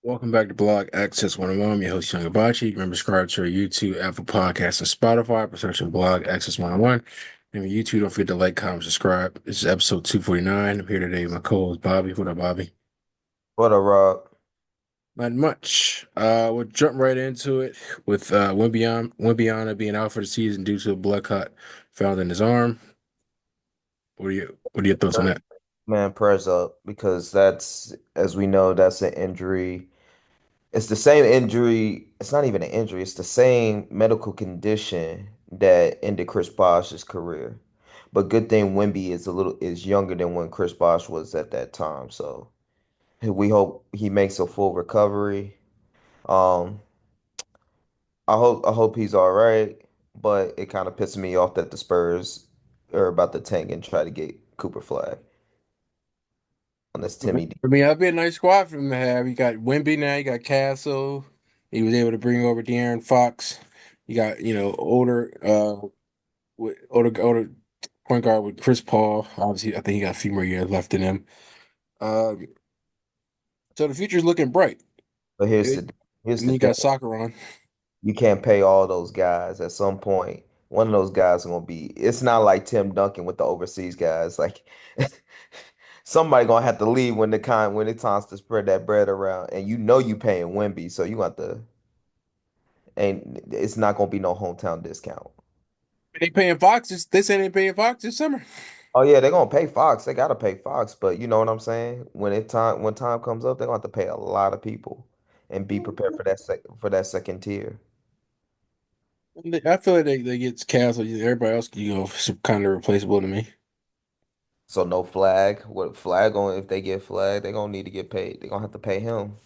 Welcome back to Blog Access 101. I'm your host, Young Abachi. Remember, subscribe to our YouTube, Apple Podcasts, and Spotify by searching Blog Access 101. And on YouTube, don't forget to like, comment, subscribe. This is episode 249. I'm here today with my co-host, Bobby. What up, Bobby? What a Rob. Not much. We'll jump right into it with Wembanyama being out for the season due to a blood clot found in his arm. What are your thoughts on that? Man, prayers up because that's, as we know, that's an injury. It's the same injury. It's not even an injury. It's the same medical condition that ended Chris Bosh's career. But good thing Wemby is younger than when Chris Bosh was at that time. So we hope he makes a full recovery. Um, I hope he's all right. But it kind of pisses me off that the Spurs are about to tank and try to get Cooper Flag on this Timmy D. I mean, that'd be a nice squad for him to have. You got Wemby now, you got Castle. He was able to bring over De'Aaron Fox. You got, older point guard with Chris Paul. Obviously, I think he got a few more years left in him. Um, so the future's looking bright. But And here's then the you thing. got soccer on. You can't pay all those guys. At some point, one of those guys is gonna be. It's not like Tim Duncan with the overseas guys. Like somebody gonna have to leave when it times to spread that bread around. And you know you paying Wemby, so you got to. And it's not gonna be no hometown discount. They paying Fox. They say they paying Fox this summer. Oh yeah, they're gonna pay Fox. They gotta pay Fox, but you know what I'm saying? When time comes up, they're gonna have to pay a lot of people and be prepared for that second tier. I feel like they get canceled. Everybody else, some kind of replaceable to me. So no flag. What flag on if they get flagged, they're gonna need to get paid. They're gonna have to pay him.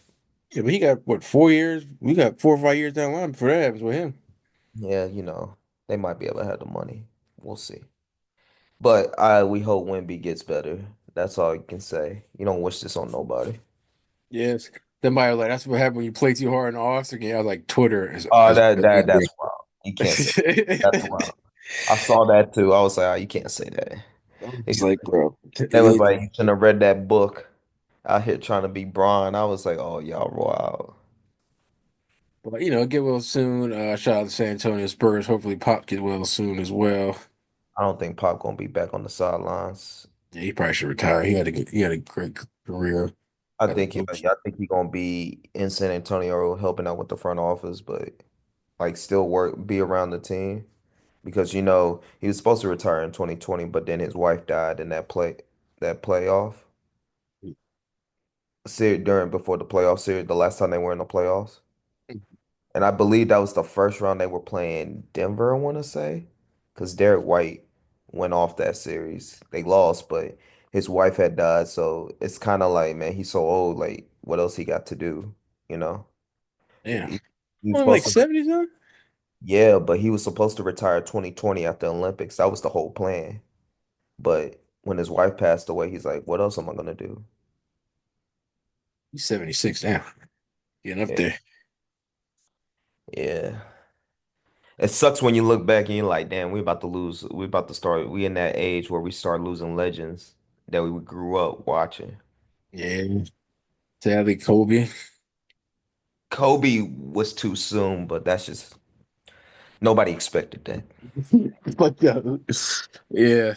Yeah, but he got what, 4 years? We got 4 or 5 years down the line before that happens with him. Yeah, they might be able to have the money. We'll see. But I we hope Wemby gets better. That's all you can say. You don't wish this on nobody. Yes. Somebody was like, that's what happened when you play too hard in the All-Star game. I was like, Twitter Oh, is that's wild. You can't say that's wild. I saw that too. I was like, oh, you can't say that. I was They like, bro. was like, you shouldn't have read that book out here trying to be Braun. I was like, oh, y'all wild. But get well soon. Shout out to San Antonio Spurs. Hopefully Pop get well soon as well. I don't think Pop gonna be back on the sidelines. Yeah, he probably should retire. He had a great career as a coach. I think he gonna be in San Antonio helping out with the front office, but like still be around the team because he was supposed to retire in 2020, but then his wife died in that playoff series during before the playoff series, the last time they were in the playoffs. And I believe that was the first round they were playing Denver, I want to say, because Derek White went off that series. They lost, but his wife had died, so it's kind of like, man, he's so old. Like, what else he got to do? You know, Yeah. he, he was I'm like supposed to, 70 now? yeah, but he was supposed to retire 2020 after the Olympics. That was the whole plan. But when his wife passed away, he's like, what else am I gonna do? He's 76 now. Getting up Yeah, there. yeah. It sucks when you look back and you're like, damn, we about to lose. We about to start. We in that age where we start losing legends that we grew up watching. Yeah. Sadly, Kobe. Kobe was too soon, but that's just nobody expected that. But yeah.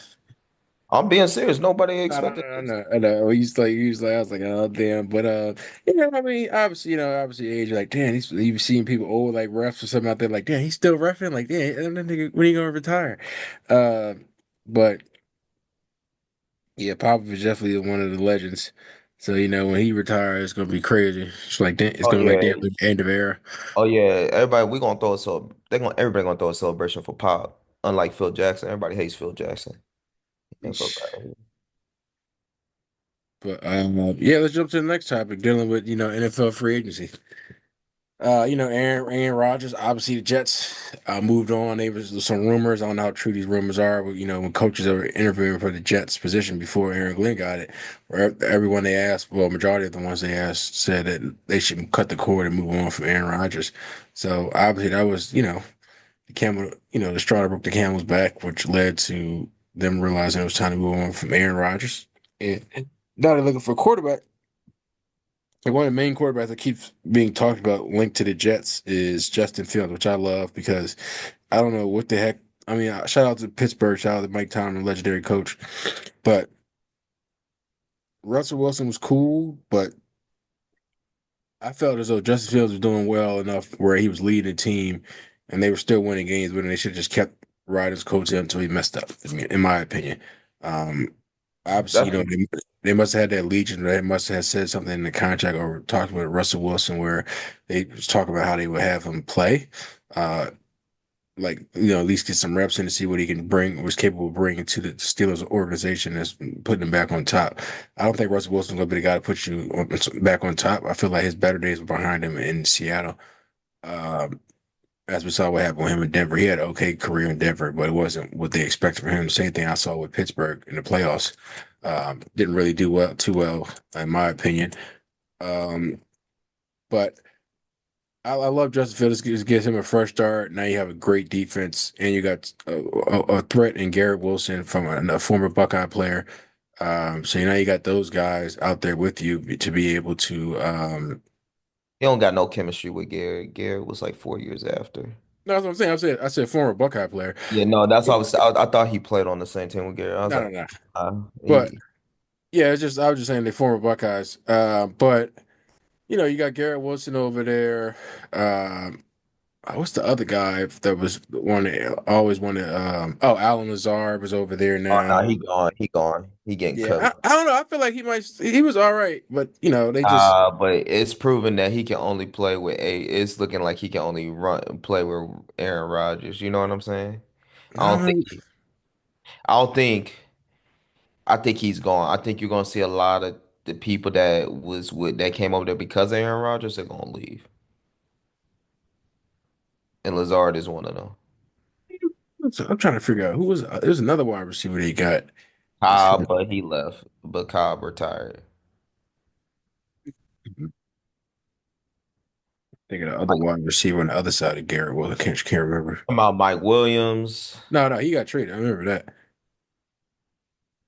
I'm being serious. Nobody I know, expected I this. know, I know. I was like, oh damn. But I mean, obviously, obviously age, like, damn, you've seen people old like refs or something out there, like, damn, he's still refing, like, damn, and then nigga, when he gonna retire? Uh, but yeah, Popovich is definitely one of the legends. So, when he retires, it's gonna be crazy. It's Oh gonna be like damn yeah, the end of era. oh yeah. Everybody, we gonna throw a everybody gonna throw a celebration for Pop. Unlike Phil Jackson, everybody hates Phil Jackson. And Phil, But yeah, let's jump to the next topic, dealing with NFL free agency. Aaron Rodgers, obviously the Jets moved on. There was some rumors. I don't know how true these rumors are, but when coaches are interviewing for the Jets position before Aaron Glenn got it, where everyone they asked, well, majority of the ones they asked said that they should cut the cord and move on from Aaron Rodgers. So obviously that was, the camel, the straw that broke the camel's back, which led to them realizing it was time to move on from Aaron Rodgers. And now they're looking for a quarterback. Like one of the main quarterbacks that keeps being talked about linked to the Jets is Justin Fields, which I love because I don't know what the heck. I mean, shout out to Pittsburgh, shout out to Mike Tomlin, legendary coach. But Russell Wilson was cool, but I felt as though Justin Fields was doing well enough where he was leading the team and they were still winning games, but they should have just kept riding his coattail until he messed up, in my opinion. Um, obviously, That's they must have had that legion. They must have said something in the contract or talked with Russell Wilson where they was talking about how they would have him play. Uh, at least get some reps in to see what he can bring, was capable of bringing to the Steelers organization that's putting him back on top. I don't think Russell Wilson's gonna be the guy to put you back on top. I feel like his better days were behind him in Seattle. Um, as we saw what happened with him in Denver, he had an okay career in Denver, but it wasn't what they expected from him. Same thing I saw with Pittsburgh in the playoffs. Didn't really do too well, in my opinion. Um, but I love Justin Fields. It gives him a fresh start. Now you have a great defense, and you got a threat in Garrett Wilson from a former Buckeye player. So now you got those guys out there with you to be able to. he don't got no chemistry with Garrett. Garrett was like 4 years after. No, that's what I'm saying. I said former Buckeye player. Yeah, no, that's what But, I thought he played on the same team with Garrett. I was no, no, like, no. But he yeah, it's just I was just saying the former Buckeyes. But you got Garrett Wilson over there. Um, what's the other guy that was the one that always wanted? Alan Lazard was over there oh no, now. he gone. He gone. He getting Yeah, cut. I don't know. I feel like he was all right, but they just But it's proven that he can only play with a. It's looking like he can only play with Aaron Rodgers. You know what I'm saying? I don't think um, he, I don't think I think he's gone. I think you're gonna see a lot of the people that came over there because of Aaron Rodgers are gonna leave. And Lazard is one of them. I'm trying to figure out who was there's another wide receiver they got. It's Cobb, hard. but he left. But Cobb retired. Think of the other Like wide receiver on the other side of Garrett. Well, I can't remember. about Mike Williams. No, no, he got traded. I remember that.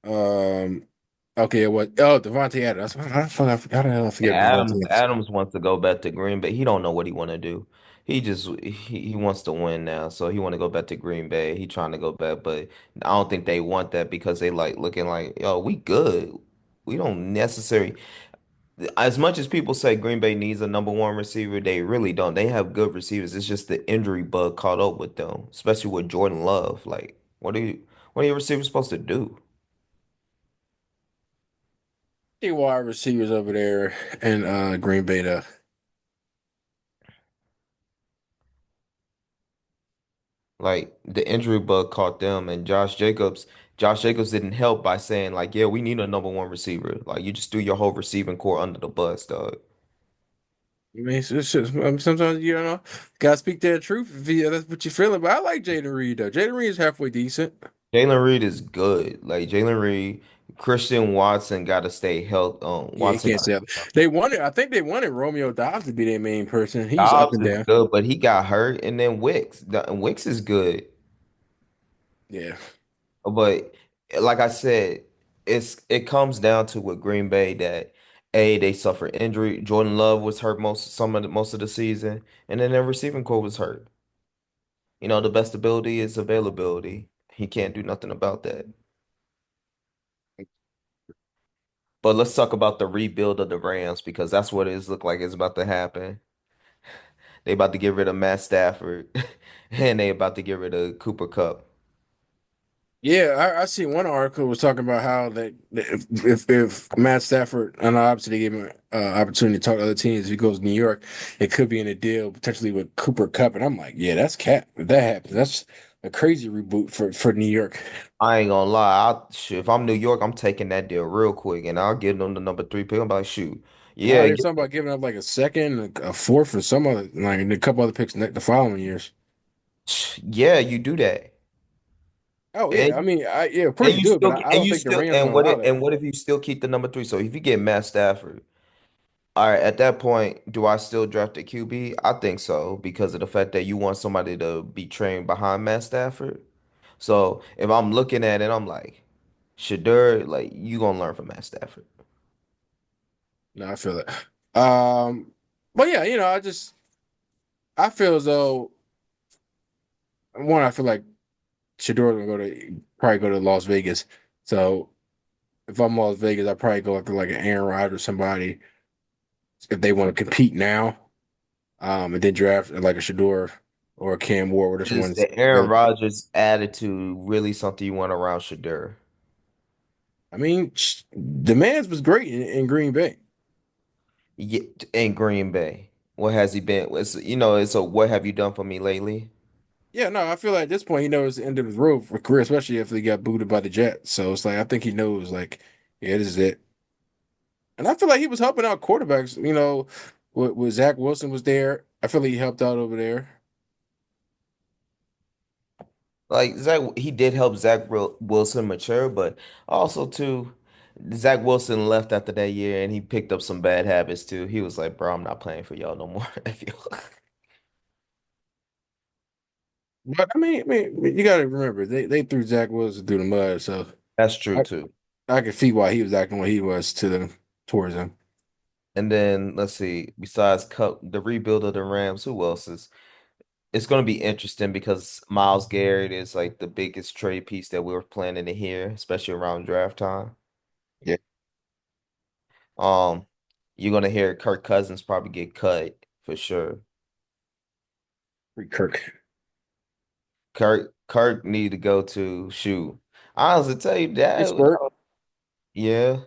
Um, okay, what? Oh, Devontae Adams. How the hell I forget Yeah, Devontae Adams Adams? Adams wants to go back to Green Bay. He don't know what he want to do. He wants to win now, so he want to go back to Green Bay. He trying to go back, but I don't think they want that because they like looking like, yo, we good. We don't necessarily as much as people say Green Bay needs a number one receiver, they really don't. They have good receivers. It's just the injury bug caught up with them, especially with Jordan Love. Like, what are your receivers supposed to do? The wide receivers over there in Green Bay. Though. Like the injury bug caught them, and Josh Jacobs didn't help by saying like, yeah, we need a number one receiver. Like you just threw your whole receiving core under the bus, dog. I mean, it's just, sometimes gotta speak that truth if that's what you're feeling. But I like Jaden Reed though. Jaden Reed is halfway decent. Jalen Reed is good. Like Jalen Reed, Christian Watson got to stay health. Yeah, you Watson can't got say that. They wanted. I think they wanted Romeo Dobbs to be their main person. He's up Dobbs and is down. good, but he got hurt, and then Wicks is good. Yeah, But like I said, it comes down to with Green Bay that they suffer injury. Jordan Love was hurt most of the season, and then their receiving core was hurt. You know, the best ability is availability. He can't do nothing about that. But let's talk about the rebuild of the Rams because that's what it look like it's about to happen. They about to get rid of Matt Stafford, and they about to get rid of Cooper Cup. yeah. I see one article was talking about how that if Matt Stafford, and obviously they gave him an opportunity to talk to other teams. If he goes to New York, it could be in a deal potentially with Cooper Cup. And I'm like, yeah, that's cap. If that happens, that's a crazy reboot for New York. I ain't gonna lie. If I'm New York, I'm taking that deal real quick, and I'll give them the number three pick. I'm like, shoot, I yeah, heard something about giving up like a second, a fourth, or some other like a couple other picks the following years. yeah, you do that, Oh yeah, I and mean, yeah, of course you do it, but I don't you think the still Rams gonna allow that. and what if you still keep the number three? So if you get Matt Stafford, all right, at that point, do I still draft a QB? I think so because of the fact that you want somebody to be trained behind Matt Stafford. So if I'm looking at it, I'm like, Shadur, like you gonna learn from Matt Stafford. No, I feel that. Um, but yeah, I feel as though one, I feel like Shador's gonna probably go to Las Vegas. So if I'm Las Vegas, I probably go after like an Aaron Rodgers or somebody if they want to compete now. And then draft like a Shador or a Cam Ward, which Is one's the Aaron available. Rodgers attitude really something you want around Shadur? I mean, the man's was great in Green Bay. Yeah, in Green Bay. What has he been? It's a what have you done for me lately? Yeah, no, I feel like at this point he knows the end of his road for career, especially if he got booted by the Jets. So it's like I think he knows, like, yeah, this is it. And I feel like he was helping out quarterbacks. With Zach Wilson was there. I feel like he helped out over there. Like Zach, he did help Wilson mature, but also too, Zach Wilson left after that year and he picked up some bad habits too. He was like, "Bro, I'm not playing for y'all no more." If you But I mean, you got to remember they threw Zach Wilson through the mud, so That's true I too. I can see why he was acting what he was to them towards them. And then let's see, besides Cup, the rebuild of the Rams, who else is? It's going to be interesting because Miles Garrett is like the biggest trade piece that we were planning to hear, especially around draft time. Yeah, Um, you're gonna hear Kirk Cousins probably get cut for sure. free Kirk. Kirk need to go to shoot. I honestly tell you Pittsburgh. yeah.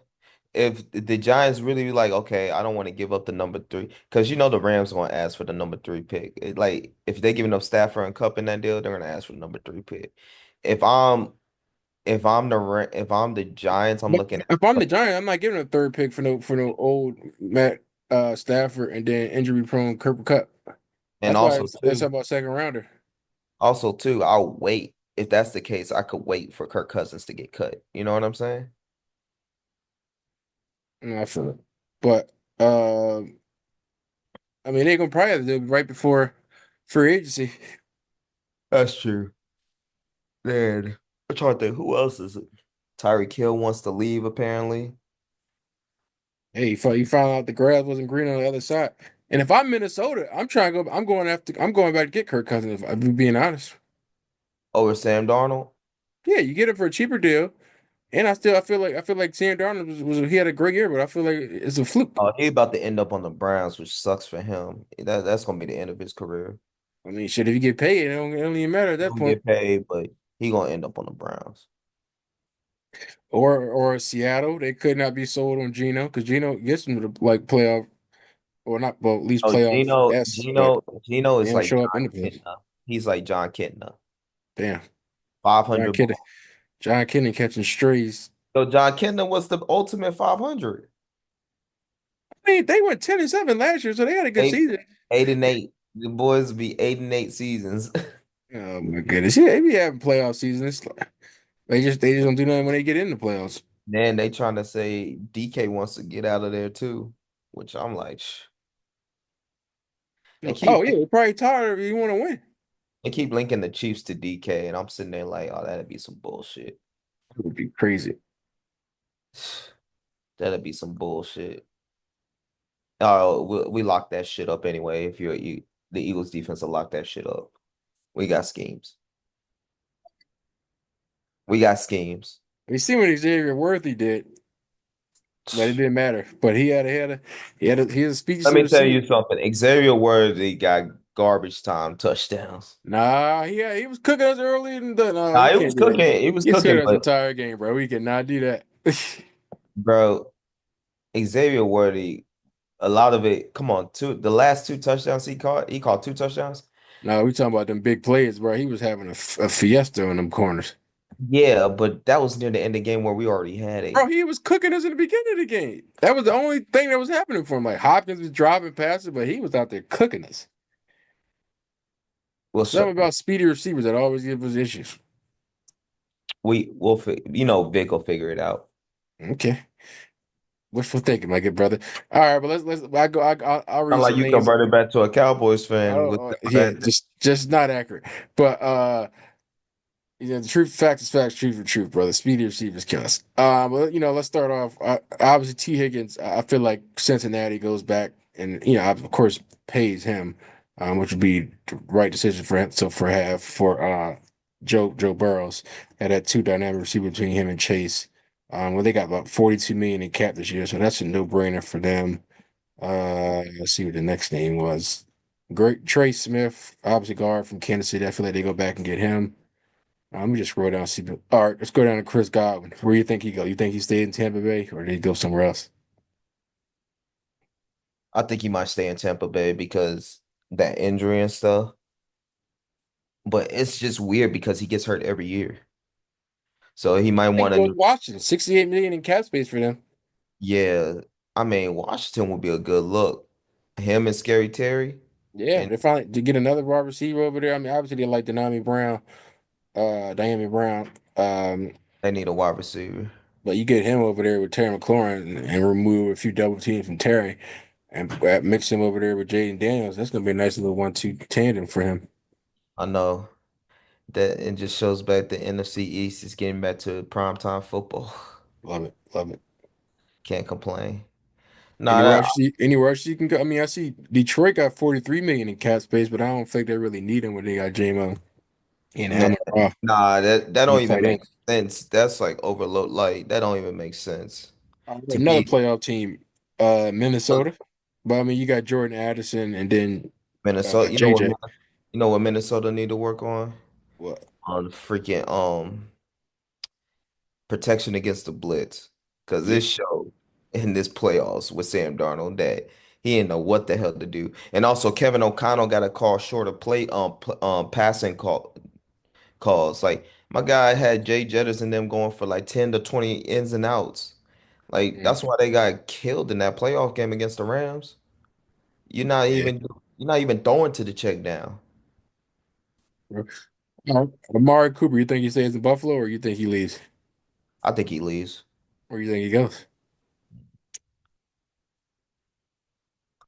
If the Giants really be like, okay, I don't want to give up the number three, because the Rams gonna ask for the number three pick. Like if they giving up Stafford and Cup in that deal, they're gonna ask for the number three pick. If I'm if I'm the Giants, I'm But looking if I'm at the Giant, I'm not giving a third pick for no old Matt Stafford and then injury prone Cooper Cup. and That's why it's about second rounder. also too, I'll wait. If that's the case, I could wait for Kirk Cousins to get cut. You know what I'm saying? I feel it. But I mean they're gonna probably have to do it right before free agency. That's true. Man, I'm trying to think who else is it? Tyreek Hill wants to leave apparently. Hey, you found out the grass wasn't green on the other side. And if I'm Minnesota, I'm trying to go. I'm going back to get Kirk Cousins. If I'm being honest. Over Sam Darnold. Yeah, you get it for a cheaper deal. And I feel like Sam Darnold was he had a great year, but I feel like it's a fluke. Oh, he about to end up on the Browns, which sucks for him. That's gonna be the end of his career. I mean, shit, if you get paid, it don't even matter at He that don't point. get paid, but he gonna end up on the Browns. Or Seattle, they could not be sold on Geno because Geno gets them to like playoff or not, well, at least Oh, playoff S, but Gino they is don't like show up in the John playoffs. Kitna. He's like John Kitna. Damn, John 500 Kitna, ball. John Kitna catching strays. So John Kitna was the ultimate 500. I mean, they went 10-7 last year, so they had a good Eight, season. 8-8. The boys be 8-8 seasons. Oh my goodness, yeah, they be having playoff seasons. They just don't do nothing when they get in the playoffs. Then they trying to say DK wants to get out of there too, which I'm like, shh. And Oh keep yeah, they're probably tired of you want to win. and keep linking the Chiefs to DK, and I'm sitting there like, oh, that'd be some bullshit. It would be crazy. That'd be some bullshit. Oh, we locked that shit up anyway. If the Eagles defense will lock that shit up. We got schemes. We got schemes. We see what Xavier Worthy did, but it didn't matter. But he had a speech Let to me tell receive. you something. Xavier Worthy got garbage time touchdowns. Nah, he was cooking us early in the. No, Nah, you he was can't do that. cooking. He was He's cooking, cooking us the but entire game, bro. We cannot do that. bro, Xavier Worthy, a lot of it. Come on, the last two touchdowns he caught two touchdowns. No, we talking about them big plays, bro. He was having a fiesta in them corners, Yeah, but that was near the end of the game where we already had bro. a He was cooking us in the beginning of the game. That was the only thing that was happening for him. Like Hopkins was dropping passes, but he was out there cooking us. well, Something about speedy receivers that always give us issues. Vic will figure it out. Okay. Wishful thinking, my good brother. All right, but let's. I'll Not read like some you names. converted back to a Cowboys I fan don't. with all Yeah, that. just not accurate. But The truth, fact is facts, truth for truth, brother. Speedy receivers kill us. But let's start off. Obviously, T. Higgins. I feel like Cincinnati goes back and of course, pays him, which would be the right decision for him. So for Joe Burrows, had that two dynamic receiver between him and Chase. Well, they got about 42 million in cap this year, so that's a no brainer for them. Let's see what the next name was. Great Trey Smith, obviously guard from Kansas City. I feel like they go back and get him. Let me just scroll down. See, all right, let's go down to Chris Godwin. Where do you think he go? You think he stayed in Tampa Bay, or did he go somewhere else? I think he might stay in Tampa Bay because that injury and stuff. But it's just weird because he gets hurt every year. So he might I think want he goes to, to Washington. 68 million in cap space for them. yeah. I mean, Washington would be a good look. Him and Scary Terry, Yeah, and they finally to get another wide receiver over there. I mean, obviously they like Diami Brown. they need a wide receiver. But you get him over there with Terry McLaurin and remove a few double teams from Terry and mix him over there with Jaden Daniels. That's gonna be a nice little 1-2 tandem for him. I know that it just shows back the NFC East is getting back to primetime football. Love it, love it. Can't complain. Nah, that, Anywhere else you can go? I mean, I see Detroit got 43 million in cap space, but I don't think they really need him when they got J-Mo and man, Amon Ra nah, that on don't the even tight end. make sense. That's like overload. Like that don't even make sense to Another be playoff team, Minnesota. But I mean, you got Jordan Addison and then Minnesota. JJ. You know what Minnesota need to work on? What? On freaking protection against the blitz. Because Yeah, this show in this playoffs with Sam Darnold that he didn't know what the hell to do. And also Kevin O'Connell got a call short of play passing calls. Like my guy had Jay Jettis and them going for like 10 to 20 ins and outs. Like mm, that's why they got killed in that playoff game against the Rams. You're not yeah. even you're not even throwing to the check down. Amari Cooper, you think he stays in Buffalo, or you think he leaves, I think he leaves. or you think he goes?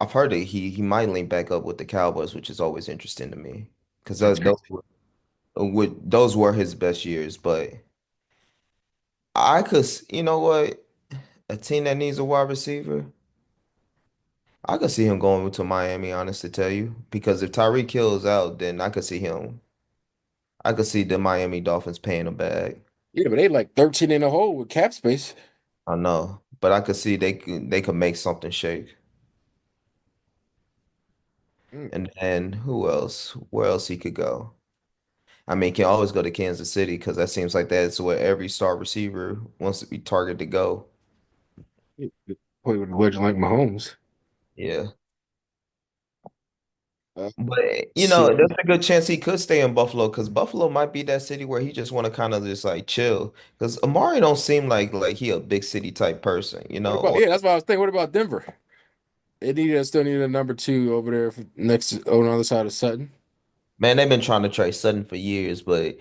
I've heard that he might link back up with the Cowboys, which is always interesting to me because Sounds good. those were his best years. But you know what, a team that needs a wide receiver, I could see him going to Miami. Honest to tell you, because if Tyreek Hill is out, then I could see him. I could see the Miami Dolphins paying him back. Yeah, but they like 13 in a hole with cap space. I know, but I could see they could make something shake. Mm. And then who else? Where else he could go? I mean, he can always go to Kansas City because that seems like that's where every star receiver wants to be targeted to go. Play with a legend like Mahomes. Yeah. Uh, But see, there's a good chance he could stay in Buffalo because Buffalo might be that city where he just want to kind of just like chill. Because Amari don't seem like he a big city type person, what about? or Yeah, that's what I was thinking. What about Denver? Still need a number two over there next on the other side of Sutton. man, they've been trying to trade Sutton for years, but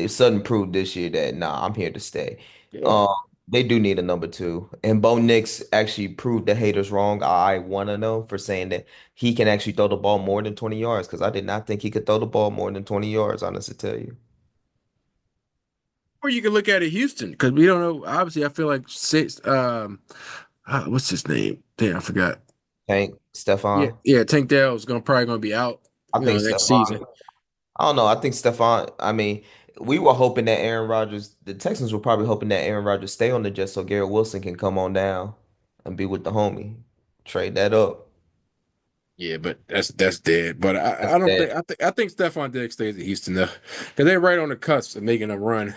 Sutton proved this year that nah, I'm here to stay. Yeah. Um, they do need a number two, and Bo Nix actually proved the haters wrong. I want to know for saying that he can actually throw the ball more than 20 yards because I did not think he could throw the ball more than 20 yards. Honestly, to tell you, Or you can look at it, Houston, because we don't know. Obviously, I feel like what's his name? Damn, I forgot. Tank Yeah, Stefan. yeah, Tank Dell is probably gonna be out, I think next Stefan. season. I don't know. I think Stefan. I mean, we were hoping that Aaron Rodgers. The Texans were probably hoping that Aaron Rodgers stay on the Jets so Garrett Wilson can come on down and be with the homie. Trade that up. Yeah, but that's dead. But That's I don't that. think I think Stephon Diggs stays at Houston though, because they're right on the cusp of making a run.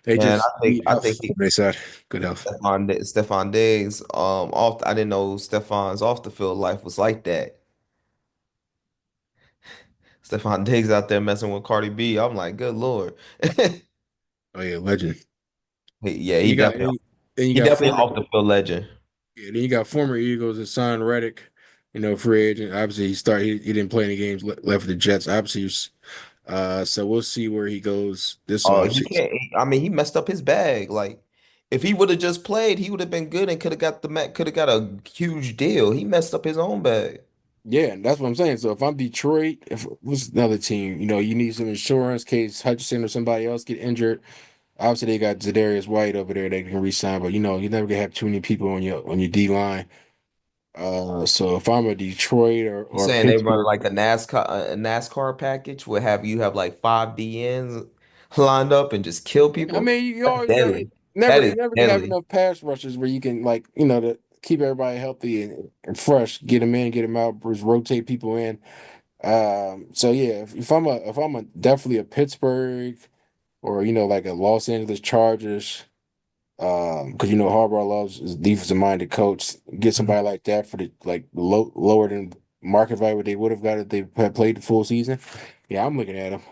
They Man, just I think need I health think on their side. Good health. Stefan Diggs. Off. I didn't know Stefan's off the field life was like that. Stefan Diggs out there messing with Cardi B. I'm like, good Lord. Oh yeah, legend. Yeah, And you got and you he got definitely former off the field legend. yeah, then you got former Eagles and Son Reddick, free agent. Obviously, he didn't play any games left for the Jets. Obviously, so we'll see where he goes this Oh, he offseason. can't. I mean, he messed up his bag. Like, if he would have just played, he would have been good and could have got a huge deal. He messed up his own bag. Yeah, and that's what I'm saying. So if I'm Detroit, if what's another team, you need some insurance in case Hutchinson or somebody else get injured. Obviously, they got Zadarius White over there they can re-sign, but you never gonna have too many people on your D line. So if I'm a Detroit You or saying they run Pittsburgh, like a NASCAR package would have you have like five DNs lined up and just kill I people? mean, That's deadly. That you is never can have deadly. enough pass rushers where you can to keep everybody healthy and fresh, get them in, get them out, just rotate people in. So yeah, if I'm a definitely a Pittsburgh or like a Los Angeles Chargers, because Harbaugh loves his defensive minded coach. Get somebody like that for the lower than market value what they would have got if they had played the full season. Yeah, I'm looking at him.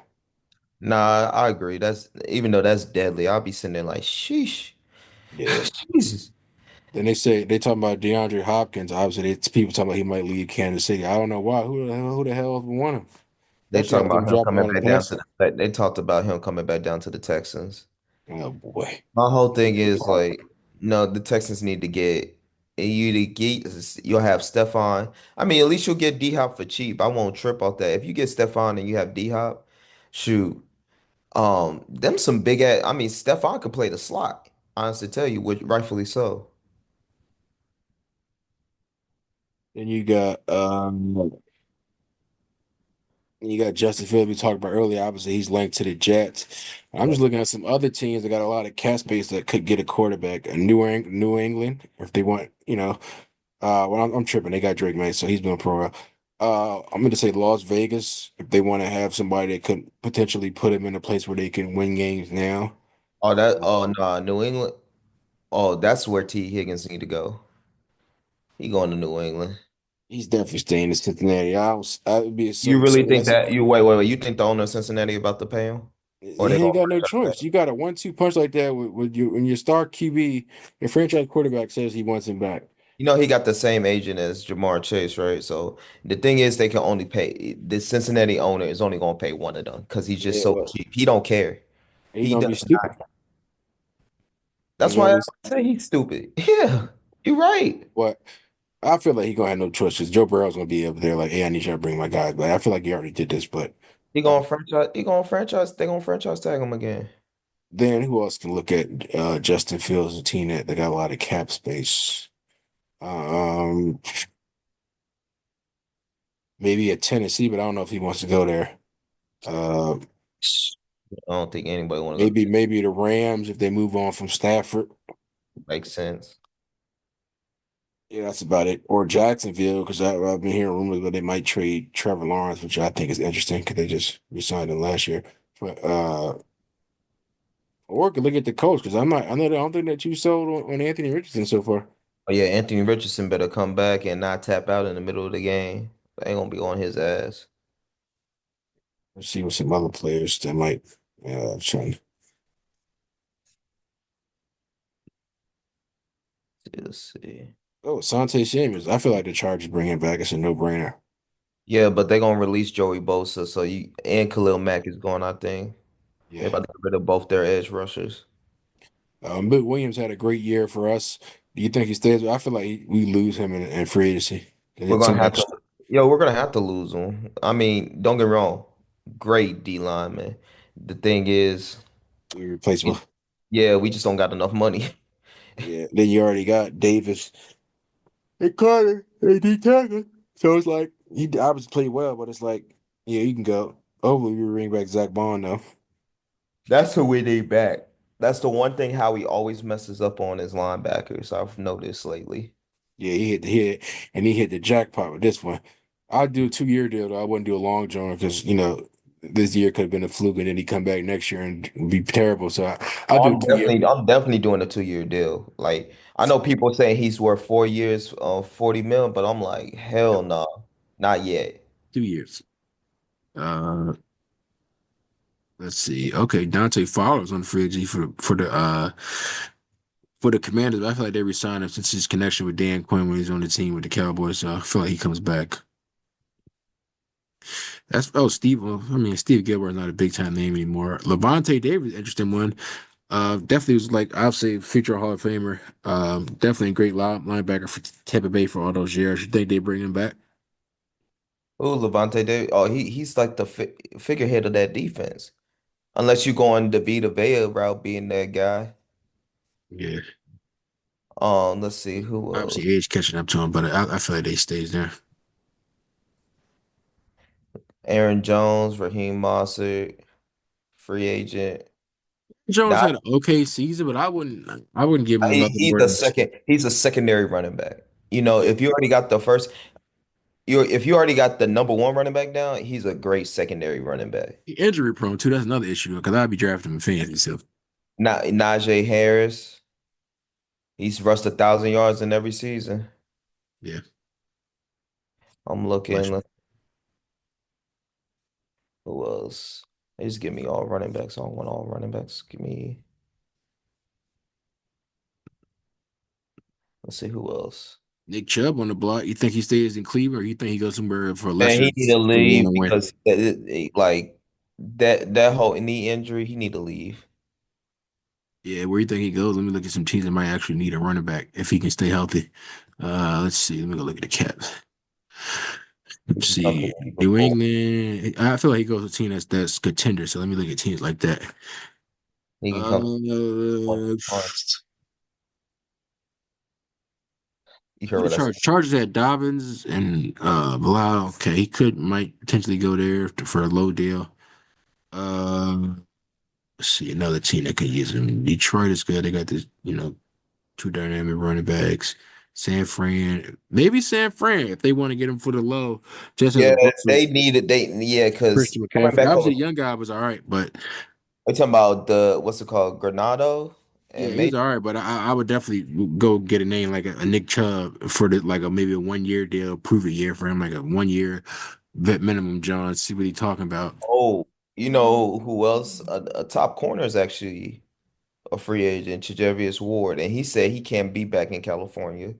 Nah, I agree. That's even though that's deadly, I'll be sitting there like, sheesh. Yeah. Jesus. Then they talking about DeAndre Hopkins. Obviously, it's people talking about he might leave Kansas City. I don't know why. Who the hell would want him? They Especially talking after about him him dropping coming all the back down to passes. they talked about him coming back down to the Texans. Oh boy. My whole thing is like, no, the Texans need to get you to get you'll have Stephon. I mean, at least you'll get D Hop for cheap. I won't trip off that. If you get Stephon and you have D Hop, shoot. Them some big ass. I mean, Stephon could play the slot. Honestly, tell you, which rightfully so. Then you got Justin Fields we talked about earlier. Obviously, he's linked to the Jets. I'm just looking at some other teams that got a lot of cap space that could get a quarterback. New England, if they want, well, I'm tripping. They got Drake May, so he's been pro. I'm going to say Las Vegas if they want to have somebody that could potentially put him in a place where they can win games now. Oh no, New England. Oh, that's where T. Higgins need to go. He going to New England. He's definitely staying in Cincinnati. I would be You so really think that's that you wait, you think the owner of Cincinnati about to pay him? Or they he gonna ain't got no franchise choice. tag him? You got a 1-2 punch like that with you when your star QB, your franchise quarterback says he wants him back. You know he got the same agent as Jamar Chase, right? So the thing is they can only pay the Cincinnati owner is only gonna pay one of them because he's just Yeah, so well, cheap. He don't care. he He gonna does be stupid. not. He That's gonna why I be say he's stupid. Yeah, you're right. what I feel like he gonna have no choice because Joe Burrow's gonna be up there like, hey, I need you to bring my guys. But I feel like he already did this. But uh, They gonna franchise tag him again. then who else can look at Justin Fields, a team that they got a lot of cap space? Um, Maybe at Tennessee, but I don't know if he wants to go there. Uh, I don't think anybody wanna go to maybe the Rams if they move on from Stafford. makes sense. Yeah, that's about it. Or Jacksonville because I've been hearing rumors that they might trade Trevor Lawrence, which I think is interesting because they just re-signed him last year. But or could look at the coach because I don't think that you sold on Anthony Richardson so far. Oh yeah, Anthony Richardson better come back and not tap out in the middle of the game. They ain't gonna be on his ass. Let's see what some other players that might try. Let's see. Oh, Sante Samuels. I feel like the Chargers bring him back. It's a no-brainer. Yeah, but they gonna release Joey Bosa, so you and Khalil Mack is going, I think. They Yeah. about to get rid of both their edge rushers. But Williams had a great year for us. Do you think he stays? I feel like we lose him in free agency. We're Too gonna have to, much we're gonna have to lose him. I mean, don't get me wrong, great D lineman. The thing is, irreplaceable. yeah, we just don't got enough money. Yeah. Then you already got Davis and Carter and D tackle. So it's like he obviously played well, but it's like, yeah, you can go. Hopefully we bring back Zach Bond though. That's who we need back. That's the one thing how he always messes up on his linebackers. I've noticed lately. Yeah, he hit the hit and he hit the jackpot with this one. I'd do a 2 year deal though. I wouldn't do a long term because this year could have been a fluke and then he come back next year and be terrible. So I'll Oh, do a 2 year. I'm definitely doing a 2 year deal. Like I know people saying he's worth 4 years, 40 mil, but I'm like, hell Yep, no, not yet. 2 years. Uh, let's see. Okay, Dante Fowler's on the free agency for the Commanders. I feel like they resigned him since his connection with Dan Quinn when he was on the team with the Cowboys. So I feel like he comes back. Steve. Well, I mean, Steve Gilbert's not a big time name anymore. Levante Davis, interesting one. Definitely was like I'll say future Hall of Famer. Definitely a great linebacker for Tampa Bay for all those years. You think they bring him back? Oh, Levante David. Oh, he's like the fi figurehead of that defense. Unless you go on the Vita Vea route, being that guy. Yeah, Let's see who else. obviously age catching up to him, but I feel like they stays there. Aaron Jones, Raheem Mostert, free agent. Jones Now had an okay season, but I wouldn't give him he, enough he's a importance. second. He's a secondary running back. You know, if you already got the first, if you already got the number one running back down, he's a great secondary running back. He injury prone too. That's another issue because I'd be drafting him in fantasy. So Najee Harris, he's rushed 1,000 yards in every season. yeah, I'm watch. looking. Who else? They just give me all running backs. I don't want all running backs. Give me. Let's see who else. Nick Chubb on the block. You think he stays in Cleveland, or you think he goes somewhere for Man, lesser he need to for one leave and win? because like that whole knee injury, he need to leave. Yeah, where you think he goes? Let me look at some teams that might actually need a running back if he can stay healthy. Let's see. Let me go look at the Caps. Let's Come to see. me New before England. I feel like he goes to a team that's contender. So let me look at teams like that. he can come. Uh, You who heard the what I said? Chargers had Dobbins and Bilal. Okay, he could might potentially go there for a low deal. Let's see another team that could use him. Detroit is good. They got this, two dynamic running backs. San Fran, maybe San Fran if they want to get him for the low, just as Yeah, a buffer. they needed they yeah, because Christian coming McCaffrey. back Obviously, from the young guy was all right, but we talking about the what's it called, Granado yeah, and he was Mason. all right. But I would definitely go get a name like a Nick Chubb for the like a maybe a 1 year deal, prove it year for him, like a 1 year vet minimum. John, see what he's talking about. Oh, you know who else? A top corner is actually a free agent, Tre'Davious Ward, and he said he can't be back in California.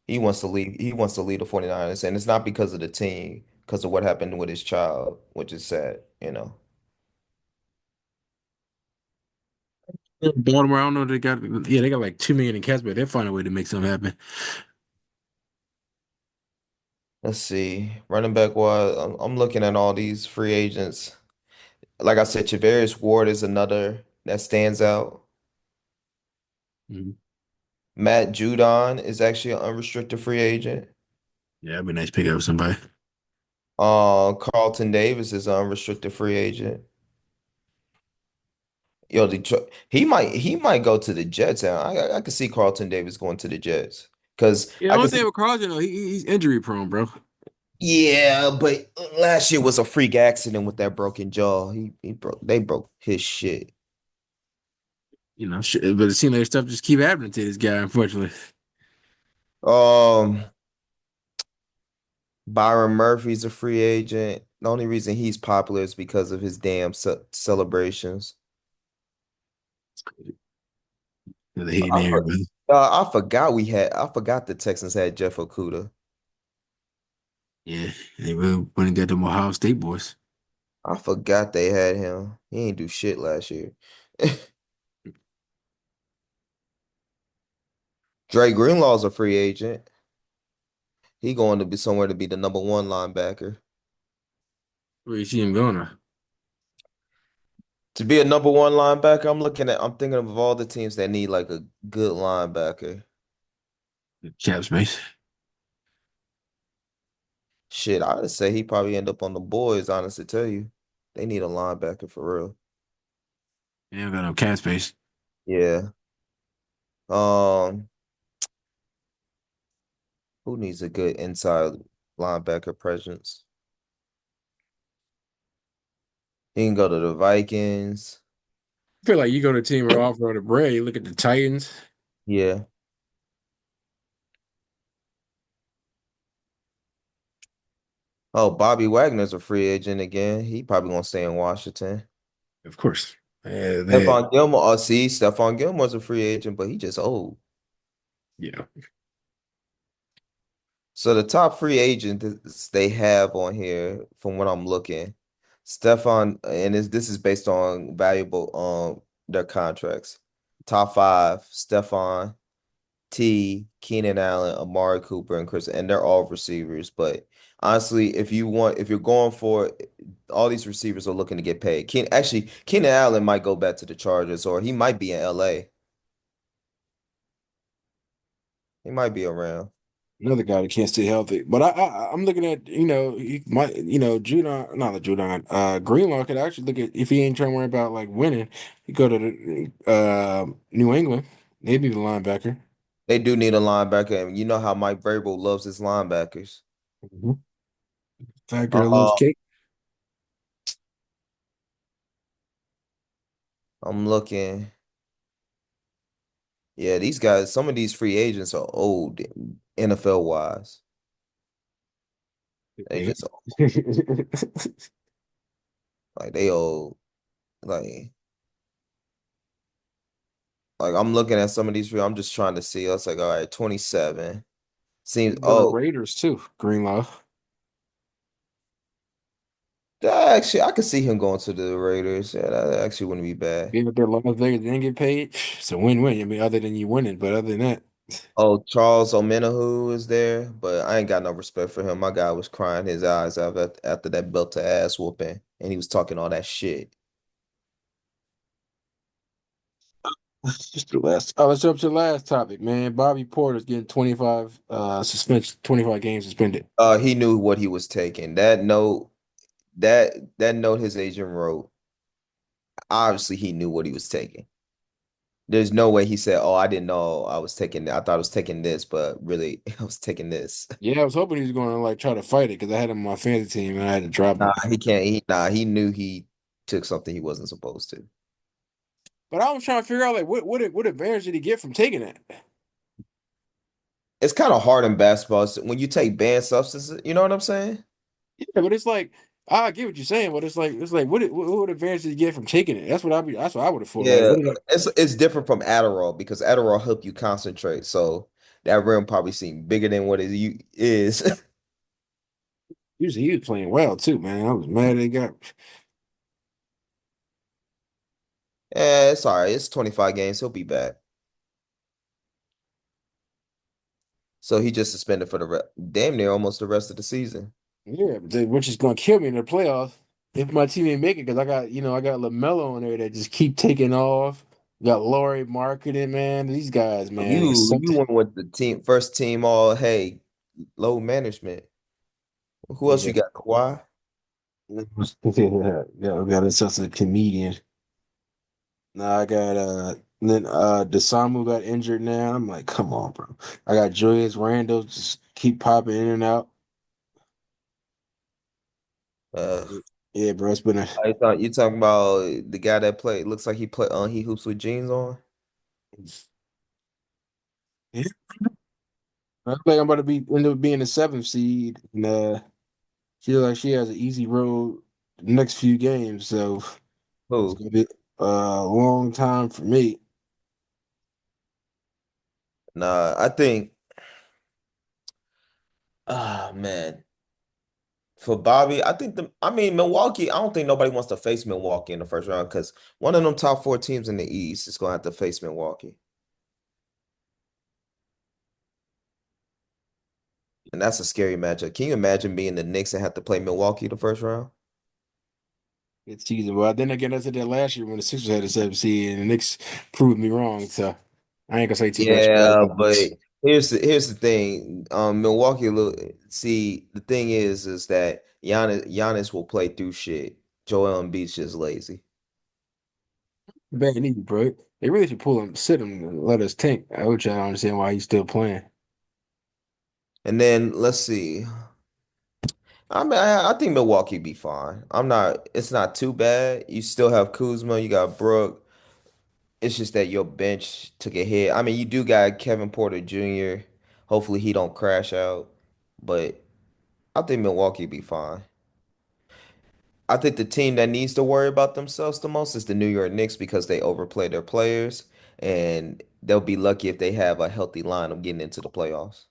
He wants to leave. He wants to leave the 49ers, and it's not because of the team, because of what happened with his child, which is sad, you know. Baltimore, I don't know. They got like 2 million in cash, but they'll find a way to make something happen. Let's see. Running back wise, I'm looking at all these free agents. Like I said, Charvarius Ward is another that stands out. Mhm. Matt Judon is actually an unrestricted free agent. Yeah, it'd be nice to pick up somebody. Carlton Davis is an unrestricted free agent. Yo, Detroit, he might go to the Jets. And I could see Carlton Davis going to the Jets because Yeah, I only could thing see. with Crosby, though, he's injury prone, bro. Yeah, but last year was a freak accident with that broken jaw. They broke his shit. But it seems like stuff just keep happening to this guy, unfortunately. Um, Byron Murphy's a free agent. The only reason he's popular is because of his damn celebrations. The hating I, air, for- but I forgot the Texans had Jeff Okuda. yeah, they really went and got them Ohio State boys. I forgot they had him. He ain't do shit last year. Dre Greenlaw's a free agent. He going to be somewhere to be the number one linebacker. Where you see him going? To be a number one linebacker, I'm thinking of all the teams that need like a good linebacker. Cap space. Shit, I would say he probably end up on the boys, honestly tell you. They need a linebacker for real. They don't got no cap space. Yeah. Um, who needs a good inside linebacker presence? He can go to the Vikings. I feel like you go to a team where offer on the bread. You look at the Titans. Yeah. Oh, Bobby Wagner's a free agent again. He probably gonna stay in Washington. Of course. They, Stephon Gilmore, see, Stephon Gilmore's a free agent, but he just old. you know, So the top free agents they have on here, from what I'm looking, Stephon, and this is based on valuable their contracts. Top five, Stephon. T, Keenan Allen, Amari Cooper, and Chris, and they're all receivers. But honestly, if you're going for it, all these receivers are looking to get paid. Keenan Allen might go back to the Chargers, or he might be in LA. He might be around. Another guy that can't stay healthy. But I'm looking at, he might, Judon, not the Judon, Greenlaw could actually look at, if he ain't trying to worry about like winning, he go to New England. Maybe the linebacker. They do need a linebacker, and you know how Mike Vrabel loves his linebackers. Mhm. Factor loves Uh, cake. I'm looking. Yeah, these guys, some of these free agents are old, NFL wise. They just like they old. Like I'm looking at some of these. I'm just trying to see. I was like, all right, 27 seems. Go to Oh, Raiders too, Greenlaw. actually, I could see him going to the Raiders. Yeah, that actually wouldn't be bad. Being up there Las Vegas didn't get paid. It's a win-win. I mean, other than you winning, but other than that, Oh, Charles Omenihu is there, but I ain't got no respect for him. My guy was crying his eyes out after that belt to ass whooping, and he was talking all that shit. just the last. Oh, let's jump to the last topic, man. Bobby Porter's getting 25 suspension, 25 games suspended. He knew what he was taking. That note his agent wrote. Obviously, he knew what he was taking. There's no way he said, "Oh, I didn't know I was taking. I thought I was taking this, but really, I was taking this." Yeah, I was hoping he was going to like try to fight it because I had him on my fantasy team and I had to drop Nah, him. he can't. He knew he took something he wasn't supposed to. But I was trying to figure out like what advantage did he get from taking it? It's kind of hard in basketball when you take banned substances. You know what I'm saying? Yeah, but it's like I get what you're saying, but it's like what advantage did he get from taking it? That's what I would have thought. Like Yeah, what did I it's different from Adderall because Adderall help you concentrate. So that rim probably seemed bigger than what it is. usually he was playing well too, man. I was mad they got Yeah, it's all right. It's 25 games. He'll be back. So he just suspended for the damn near almost the rest of the season. yeah, which is gonna kill me in the playoffs if my team ain't make it because I got LaMelo on there that just keep taking off. Got Laurie marketing, man. These guys, man, it's You something. went with the first team all hey, low management. Who else Yeah. you got? Kawhi? Yeah, we got such a comedian. Now I got then Desamu got injured now. I'm like, come on, bro. I got Julius Randle just keep popping in and out. Uh, Yeah, bro, it's been a you talking about the guy that played looks like he played he hoops with jeans on? yeah. I feel like I'm about to be end up being the seventh seed, and feel like she has an easy road the next few games, so it's Who? gonna be a long time for me. Nah, I think man. For Bobby, I mean Milwaukee, I don't think nobody wants to face Milwaukee in the first round because one of them top four teams in the East is gonna have to face Milwaukee. And that's a scary matchup. Can you imagine being the Knicks and have to play Milwaukee the first round? It's season, but then again, I said that last year when the Sixers had a seventh seed, and the Knicks proved me wrong. So I ain't gonna say too much bad Yeah, about the but Knicks. here's the thing. Milwaukee see the thing is that Giannis will play through shit. Joel Embiid's just lazy. Bad neither, bro. They really should pull him, sit him, and let us tank. I would try to understand why he's still playing. And then let's see. I mean, I think Milwaukee be fine. It's not too bad. You still have Kuzma, you got Brook. It's just that your bench took a hit. I mean, you do got Kevin Porter Jr. Hopefully he don't crash out, but I think Milwaukee be fine. I think the team that needs to worry about themselves the most is the New York Knicks because they overplay their players, and they'll be lucky if they have a healthy line of getting into the playoffs.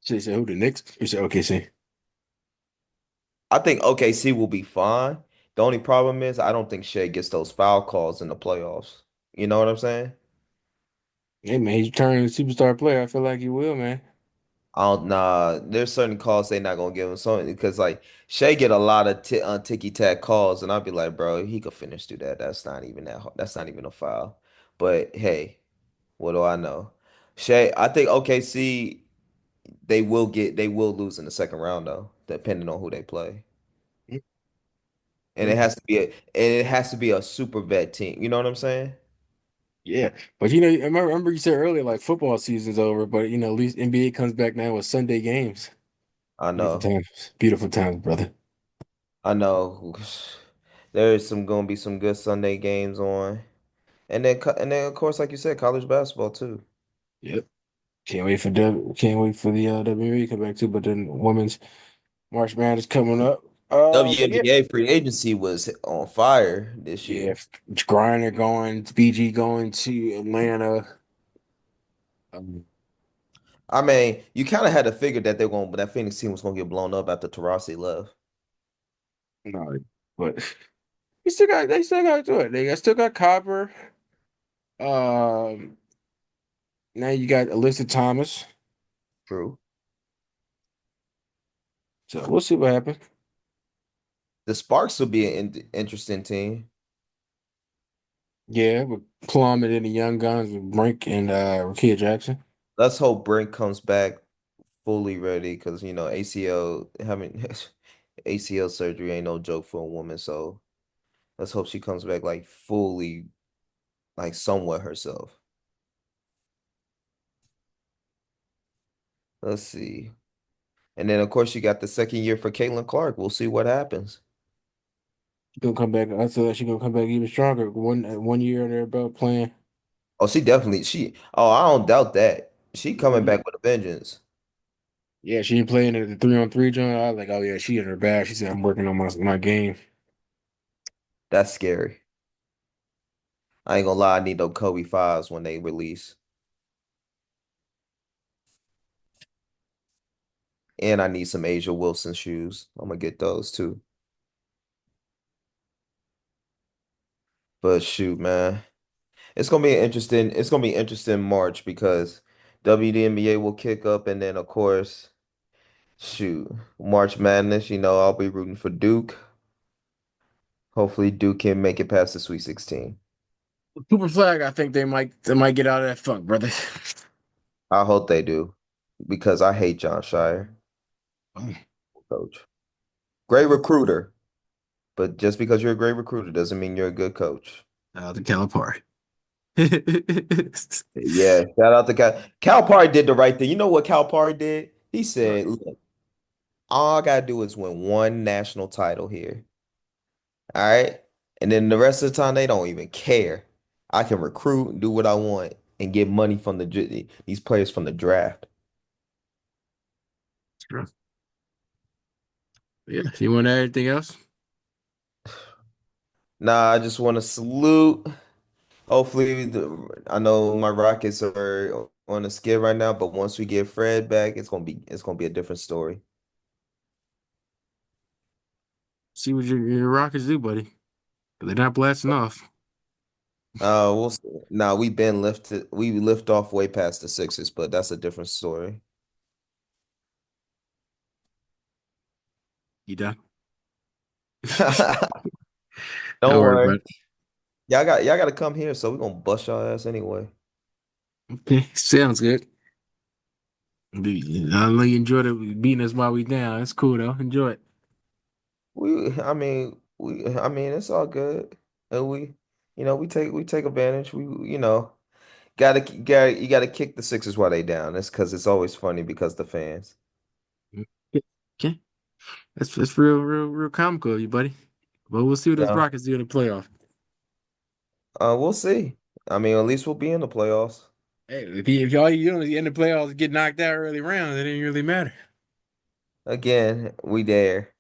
She said, "Who the Knicks?" You said, "Okay, see." I think OKC will be fine. The only problem is I don't think Shea gets those foul calls in the playoffs. You know what I'm saying? Hey man, he's turning superstar player. I feel like he will, man. I don't nah. There's certain calls they not gonna give him something because like Shea get a lot of t ticky tack calls, and I'll be like, bro, he could finish through that. That's not even that. That's not even a foul. But hey, what do I know? Shea, I think OKC they will lose in the second round though, depending on who they play, and it has to be a super vet team. You know what I'm saying? Yeah, but I remember you said earlier like football season's over, but at least NBA comes back now with Sunday games. I Beautiful know, times, beautiful times, brother. I know. There is some gonna be some good Sunday games on, and then of course, like you said, college basketball too. Yep. Can't wait for the WNBA to come back too. But then women's March Madness coming up. But yeah, WNBA free agency was on fire this yeah, year. Griner going, BG going to Atlanta. Um, I mean, you kind of had to figure that that Phoenix team was gonna get blown up after Tarasi left. no, but they still got to do it. Still got Copper. Um, Now you got Alyssa Thomas. True. So we'll see what happens. The Sparks will be an interesting team. Yeah, with Plum and then the Young Guns with Brink and Rakia Jackson. Let's hope Brink comes back fully ready because ACL having ACL surgery ain't no joke for a woman. So let's hope she comes back like fully, like somewhat herself. Let's see. And then of course you got the second year for Caitlin Clark. We'll see what happens. She gonna come back. I feel like she gonna come back even stronger. One year under her belt playing. Oh, she definitely oh, I don't doubt that. She coming Mhm. back with a vengeance. Yeah, she ain't playing at the 3-on-3 joint. I was like, oh yeah, she in her bag. She said, I'm working on my game. That's scary. I ain't gonna lie, I need those Kobe fives when they release. And I need some Asia Wilson shoes. I'm gonna get those too. But shoot, man. It's gonna be interesting March because WNBA will kick up and then of course, shoot, March Madness, I'll be rooting for Duke. Hopefully Duke can make it past the Sweet 16. Super flag. I think they might get out of that funk, brother. I hope they do because I hate John Shire, coach. Great recruiter, but just because you're a great recruiter doesn't mean you're a good coach. The Calipari. Yeah, shout out to Cal. Calipari did the right thing. You know what Calipari did? He said, "Look, all I gotta do is win one national title here. All right. And then the rest of the time, they don't even care. I can recruit and do what I want and get money from these players from the draft. Yeah. You want to add anything else? Nah, I just want to salute. Hopefully, I know my Rockets are on a skid right now, but once we get Fred back, it's gonna be a different story. See what your Rockets do, buddy. They're not blasting off. We'll see. Nah, we lift off way past the Sixers, but that's a different story. You done? Don't Don't worry worry. about it. Y'all gotta come here, so we're gonna bust y'all ass anyway. Okay, sounds good. I know you enjoyed it beating us while we down. It's cool though. Enjoy it. I mean, it's all good. And we take advantage. You gotta kick the Sixers while they down. That's because it's always funny because the fans. Okay, that's real comical of you, buddy. But we'll see what those Yeah. Rockets do in the playoff. We'll see. I mean, at least we'll be in the playoffs. Hey, if all you doing is get in the playoffs and get knocked out early rounds, it didn't really matter. Again, we there,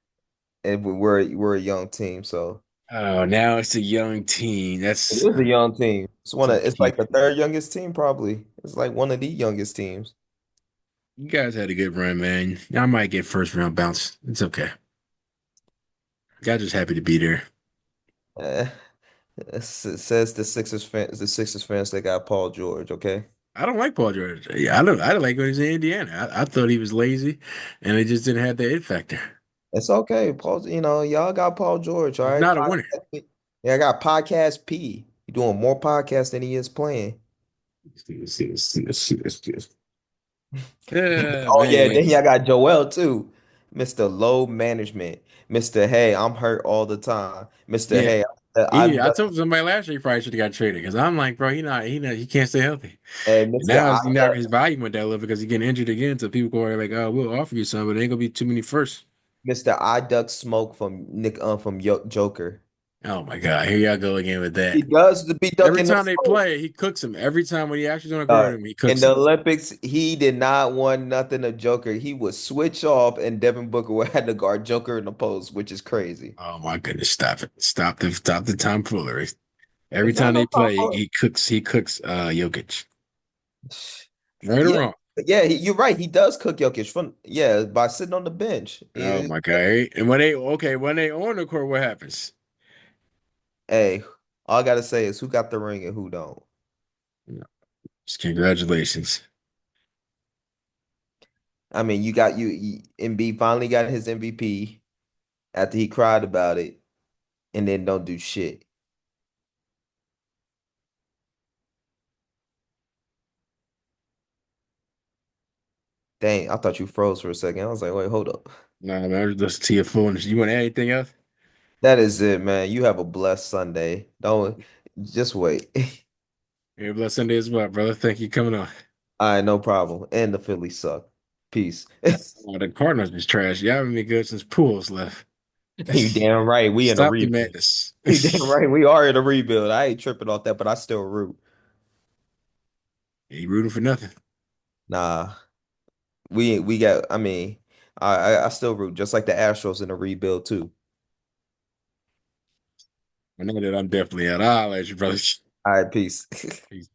and we're a young team, so Oh, now it's a young team. it That's is a young team. so It's cute. like the third youngest team, probably. It's like one of the youngest teams. You guys had a good run, man. I might get first round bounce. It's okay. Guys just happy to be there. Eh, says the Sixers fans that got Paul George. Okay. I don't like Paul George. Yeah, I don't like when he's in Indiana. I thought he was lazy, and they just didn't have the it factor. It's okay. Paul, y'all got Paul George, all He's right? not a winner. Podcast, yeah, I got Podcast P. He doing more podcasts than he is playing. Yeah, Oh man. yeah, Like then y'all got Joel too. Mr. Low Management. Mr. Hey, I'm hurt all the time. Mr. yeah, Hey, I told somebody last year he probably should have got traded because I'm like, bro, he can't stay healthy. hey, And Mr. now I his value went down a little because he's getting injured again. So people are like, oh, we'll offer you some, but there ain't gonna be too many firsts. Mr. I duck smoke from Nick from Joker. Oh my God, here y'all go again with He that. does be Every ducking the time they smoke. play, he cooks them. Every time when he actually going to guard him, he In cooks the them. Olympics, he did not want nothing of Joker. He would switch off, and Devin Booker would have to guard Joker in the post, which is crazy. Oh my goodness, stop it. Stop the tomfoolery. Every It's not time no they play, problem. he cooks Jokic. Right or Yeah, wrong? yeah, you're right. He does cook Jokic from by sitting on the bench. Oh my God. And when they on the court, what happens? Hey, all I gotta say is who got the ring and who don't. Just congratulations. I mean, you got Embiid finally got his MVP after he cried about it, and then don't do shit. Dang, I thought you froze for a second. I was like, wait, hold up. Nah, man, I was listening to your phone. You want to add anything else? That is it, man. You have a blessed Sunday. Don't just wait. Yeah, bless Sunday as well, brother. Thank you for coming on. All right, no problem. And the Phillies suck. Peace. Oh, the Cardinals is trash. Y'all haven't been good since Pools left. You damn right. We in a Stop the rebuild. madness. You damn right. We are in a rebuild. I ain't tripping off that, but I still root. Ain't rooting for nothing. Nah, we got. I mean, I still root just like the Astros in a rebuild too. I know that I'm definitely out. I'll let you, brother. All right, peace. Peace.